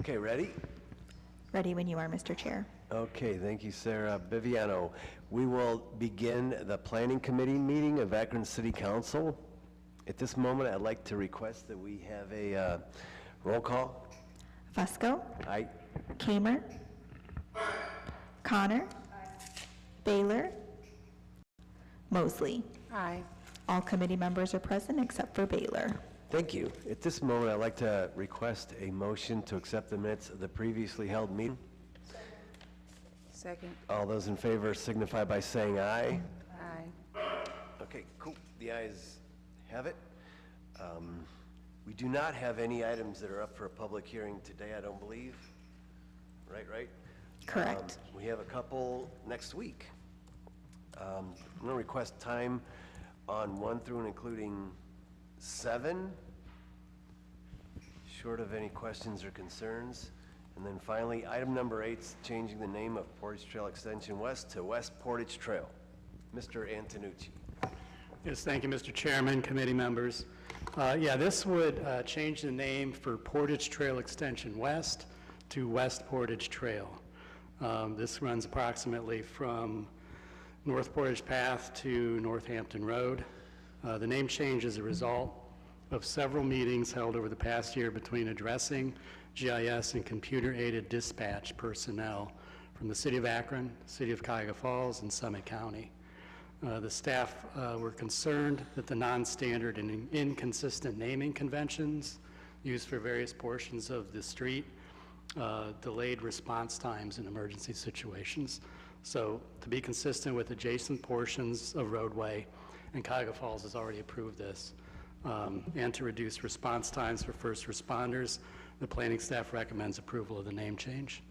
Okay, ready? Ready when you are, Mr. Chair. Okay, thank you, Sarah Biviano. We will begin the Planning Committee meeting of Akron City Council. At this moment, I'd like to request that we have a roll call. Fusco. Aye. Kamer. Connor. Baylor. Mosley. Aye. All committee members are present except for Baylor. Thank you. At this moment, I'd like to request a motion to accept the minutes of the previously held meeting. Second. All those in favor signify by saying aye. Aye. Okay, cool. The ayes have it. We do not have any items that are up for a public hearing today, I don't believe. Right? Correct. We have a couple next week. I'm going to request time on 1 through and including 7, short of any questions or concerns. And then finally, item number 8 is changing the name of Portage Trail Extension West to West Portage Trail. Mr. Antonucci. Yes, thank you, Mr. Chairman, committee members. Yeah, this would change the name for Portage Trail Extension West to West Portage Trail. This runs approximately from North Portage Path to Northampton Road. The name change is a result of several meetings held over the past year between addressing GIS and computer-aided dispatch personnel from the City of Akron, City of Cuyahoga Falls, and Summit County. The staff were concerned that the non-standard and inconsistent naming conventions used for various portions of the street delayed response times in emergency situations. So to be consistent with adjacent portions of roadway, and Cuyahoga Falls has already approved this, and to reduce response times for first responders, the planning staff recommends approval of the name change.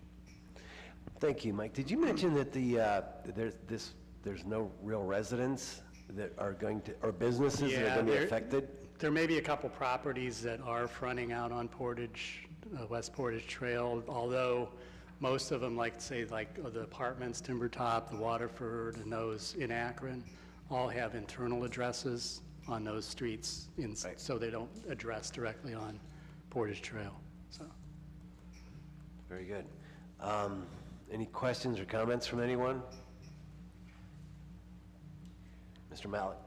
Thank you, Mike. Did you mention that there's no real residents that are going to, or businesses that are going to be affected? There may be a couple properties that are fronting out on Portage, West Portage Trail, although most of them, like the apartments, Timber Top, the Waterford, and those in Akron, all have internal addresses on those streets, right. So they don't address directly on Portage Trail. So. Very good. Any questions or comments from anyone? Mr. Mallett.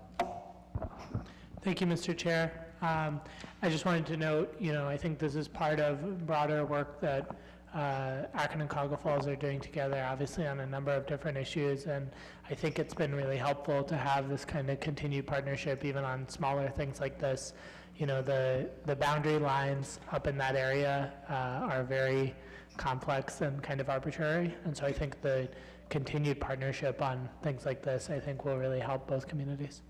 Thank you, Mr. Chair. I just wanted to note, I think this is part of broader work that Akron and Cuyahoga Falls are doing together, obviously on a number of different issues, and I think it's been really helpful to have this kind of continued partnership even on smaller things like this. The boundary lines up in that area are very complex and kind of arbitrary, and so I think the continued partnership on things like this, I think, will really help both communities.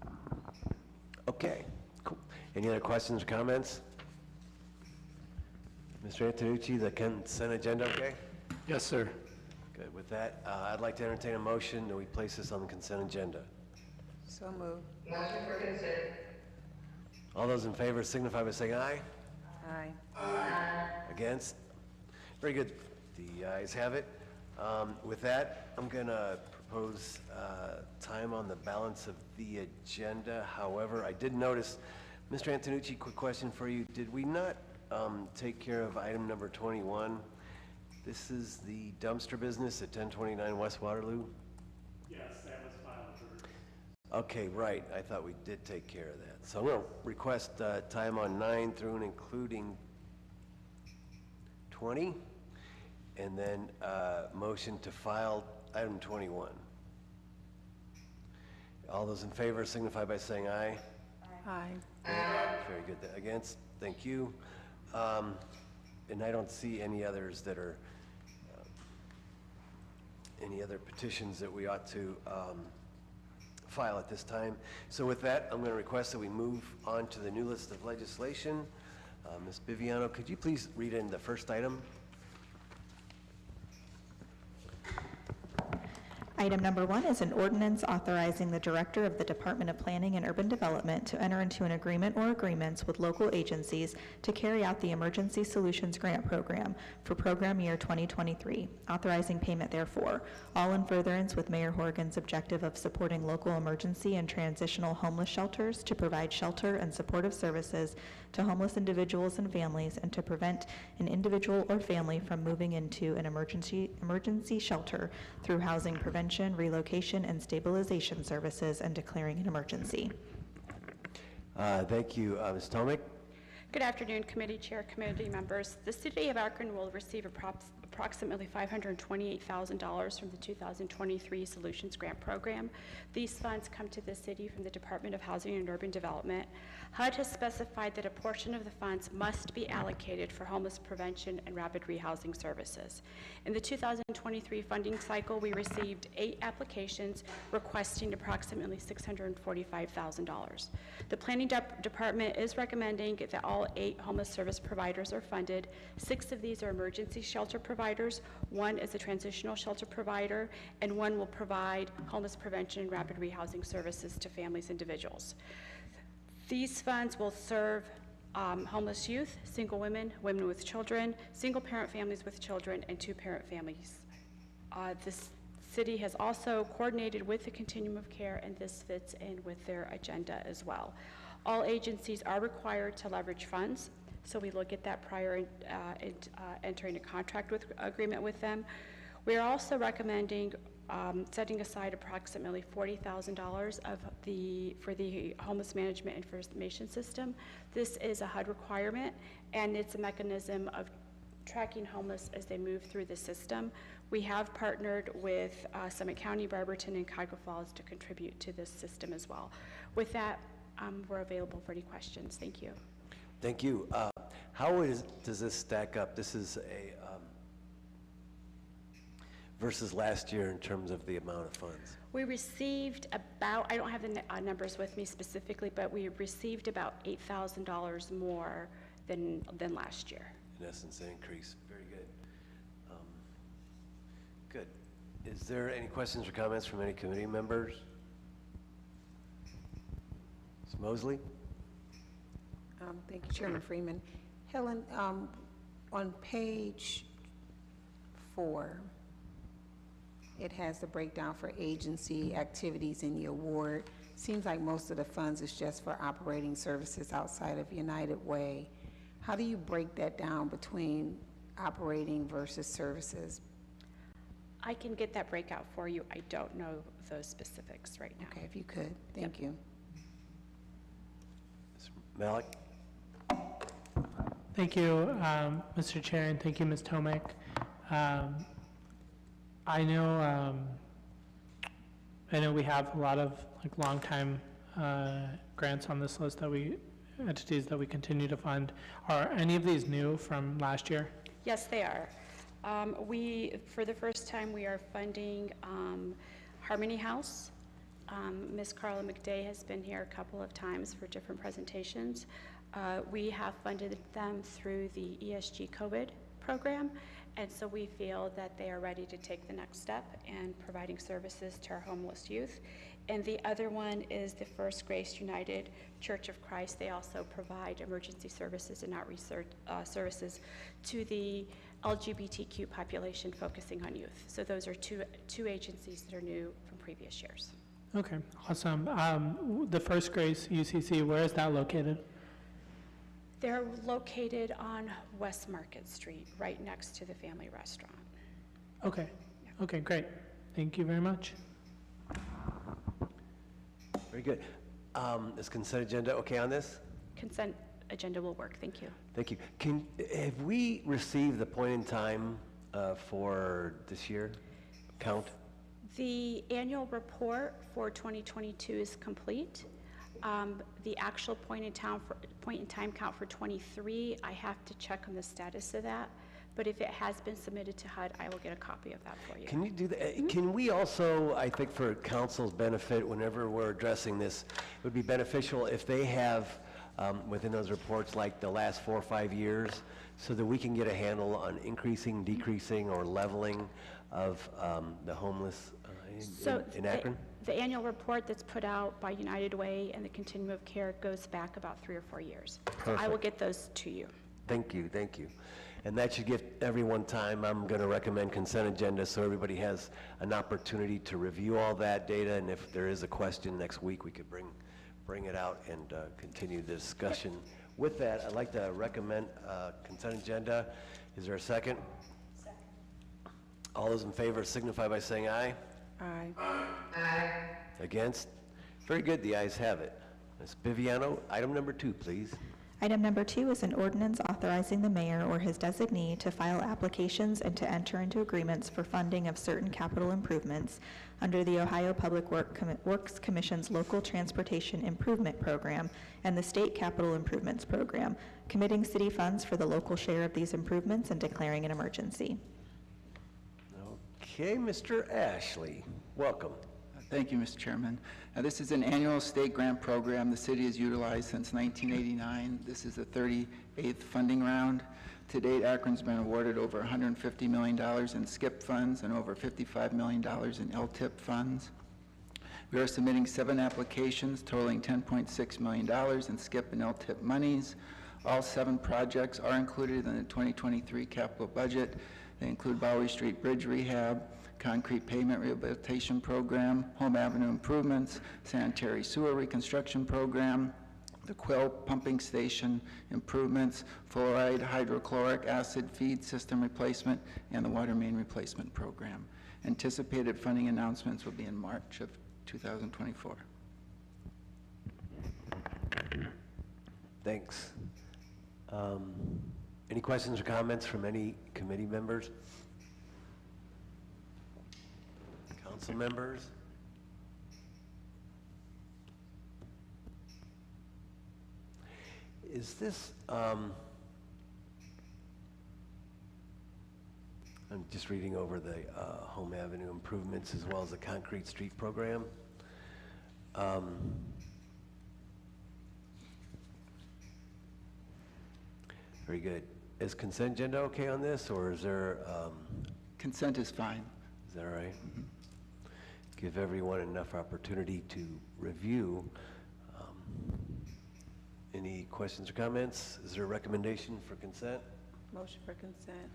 Okay, cool. Any other questions or comments? Mr. Antonucci, the consent agenda, okay? Yes, sir. Good. With that, I'd like to entertain a motion that we place this on the consent agenda. So moved. Motion for consent. All those in favor signify by saying aye. Aye. Aye. Against? Very good. The ayes have it. With that, I'm going to propose time on the balance of the agenda. However, I did notice, Mr. Antonucci, quick question for you. Did we not take care of item number 21? This is the dumpster business at 1029 West Waterloo? Yes, that was filed. Okay, right. I thought we did take care of that. So I'm going to request time on 9 through and including 20, and then motion to file item 21. All those in favor signify by saying aye. Aye. Very good. Against? Thank you. And I don't see any others that are, any other petitions that we ought to file at this time. So with that, I'm going to request that we move on to the new list of legislation. Ms. Biviano, could you please read in the first item? Item number 1 is an ordinance authorizing the Director of the Department of Planning and Urban Development to enter into an agreement or agreements with local agencies to carry out the Emergency Solutions Grant Program for program year 2023, authorizing payment therefore, all in furtherance with Mayor Horgan's objective of supporting local emergency and transitional homeless shelters to provide shelter and supportive services to homeless individuals and families, and to prevent an individual or family from moving into an emergency shelter through housing prevention, relocation, and stabilization services, and declaring an emergency. Thank you. Ms. Tomic? Good afternoon, committee chair, committee members. The city of Akron will receive approximately $528,000 from the 2023 Solutions Grant Program. These funds come to the city from the Department of Housing and Urban Development. HUD has specified that a portion of the funds must be allocated for homeless prevention and rapid rehousing services. In the 2023 funding cycle, we received 8 applications requesting approximately $645,000. The planning department is recommending that all 8 homeless service providers are funded. 6 of these are emergency shelter providers, 1 is a transitional shelter provider, and 1 will provide homeless prevention and rapid rehousing services to families and individuals. These funds will serve homeless youth, single women, women with children, single parent families with children, and 2-parent families. This city has also coordinated with the Continuum of Care, and this fits in with their agenda as well. All agencies are required to leverage funds, so we look at that prior entering a contract agreement with them. We are also recommending setting aside approximately $40,000 for the Homeless Management Information System. This is a HUD requirement, and it's a mechanism of tracking homeless as they move through the system. We have partnered with Summit County, Barberton, and Cuyahoga Falls to contribute to this system as well. With that, we're available for any questions. Thank you. Thank you. How does this stack up? This is a versus last year in terms of the amount of funds. We received about, I don't have the numbers with me specifically, but we received about $8,000 more than last year. In essence, an increase. Very good. Good. Is there any questions or comments from any committee members? Ms. Mosley? Thank you, Chairman Freeman. Helen, on page 4, it has the breakdown for agency activities in the award. Seems like most of the funds is just for operating services outside of United Way. How do you break that down between operating versus services? I can get that breakout for you. I don't know those specifics right now. Okay, if you could, thank you. Ms. Malik? Thank you, Mr. Chair, and thank you, Ms. Tomic. I know we have a lot of long-time grants on this list entities that we continue to fund. Are any of these new from last year? Yes, they are. For the first time, we are funding Harmony House. Ms. Carla McDay has been here a couple of times for different presentations. We have funded them through the ESG COVID program, and so we feel that they are ready to take the next step in providing services to our homeless youth. And the other one is the First Grace United Church of Christ. They also provide emergency services and outreach services to the LGBTQ population, focusing on youth. So those are two agencies that are new from previous years. Okay, awesome. The First Grace UCC, where is that located? They're located on West Market Street, right next to the family restaurant. Okay, okay, great. Thank you very much. Very good. Is consent agenda okay on this? Consent agenda will work. Thank you. Thank you. Have we received the point in time for this year count? The annual report for 2022 is complete. The actual point in time count for 23, I have to check on the status of that. But if it has been submitted to HUD, I will get a copy of that for you. Can you do that? Mm-hmm. Can we also, I think for council's benefit, whenever we're addressing this, it would be beneficial if they have within those reports, like the last 4 or 5 years, so that we can get a handle on increasing, decreasing, or leveling of the homeless in Akron? The annual report that's put out by United Way and the Continuum of Care goes back about 3 or 4 years. So I will get those to you. Thank you, thank you. And that should give everyone time. I'm going to recommend consent agenda so everybody has an opportunity to review all that data, and if there is a question next week, we could bring it out and continue the discussion. With that, I'd like to recommend consent agenda. Is there a second? Second. All those in favor signify by saying aye. Aye. Aye. Against? Very good, the ayes have it. Ms. Biviano, item number 2, please. Item number 2 is an ordinance authorizing the mayor or his designee to file applications and to enter into agreements for funding of certain capital improvements under the Ohio Public Works Commission's Local Transportation Improvement Program and the State Capital Improvements Program, committing city funds for the local share of these improvements and declaring an emergency. Okay, Mr. Ashley, welcome. Thank you, Mr. Chairman. This is an annual state grant program the city has utilized since 1989. This is the 38th funding round. To date, Akron's been awarded over $150 million in SCIP funds and over $55 million in LTIP funds. We are submitting 7 applications totaling $10.6 million in SCIP and LTIP monies. All 7 projects are included in the 2023 capital budget. They include Bowie Street Bridge Rehab, Concrete Pavement Rehabilitation Program, Home Avenue Improvements, Sanitary Sewer Reconstruction Program, the Quill Pumping Station Improvements, Fluoride Hydrochloric Acid Feed System Replacement, and the Water Main Replacement Program. Anticipated funding announcements will be in March of 2024. Thanks. Any questions or comments from any committee members? Council members? Is this, I'm just reading over the Home Avenue improvements as well as the Concrete Street program. Very good. Is consent agenda okay on this, or is there, Consent is fine. is that all right? Give everyone enough opportunity to review. Any questions or comments? Is there a recommendation for consent? Motion for consent.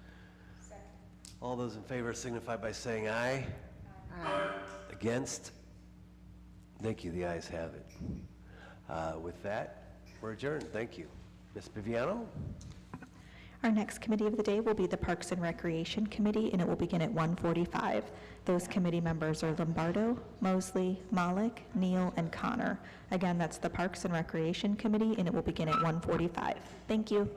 All those in favor signify by saying aye. Aye. Against? Thank you, the ayes have it. With that, we're adjourned. Thank you. Ms. Biviano? Our next committee of the day will be the Parks and Recreation Committee, and it will begin at 1:45. Those committee members are Lombardo, Mosley, Malik, Neal, and Connor. Again, that's the Parks and Recreation Committee, and it will begin at 1:45. Thank you.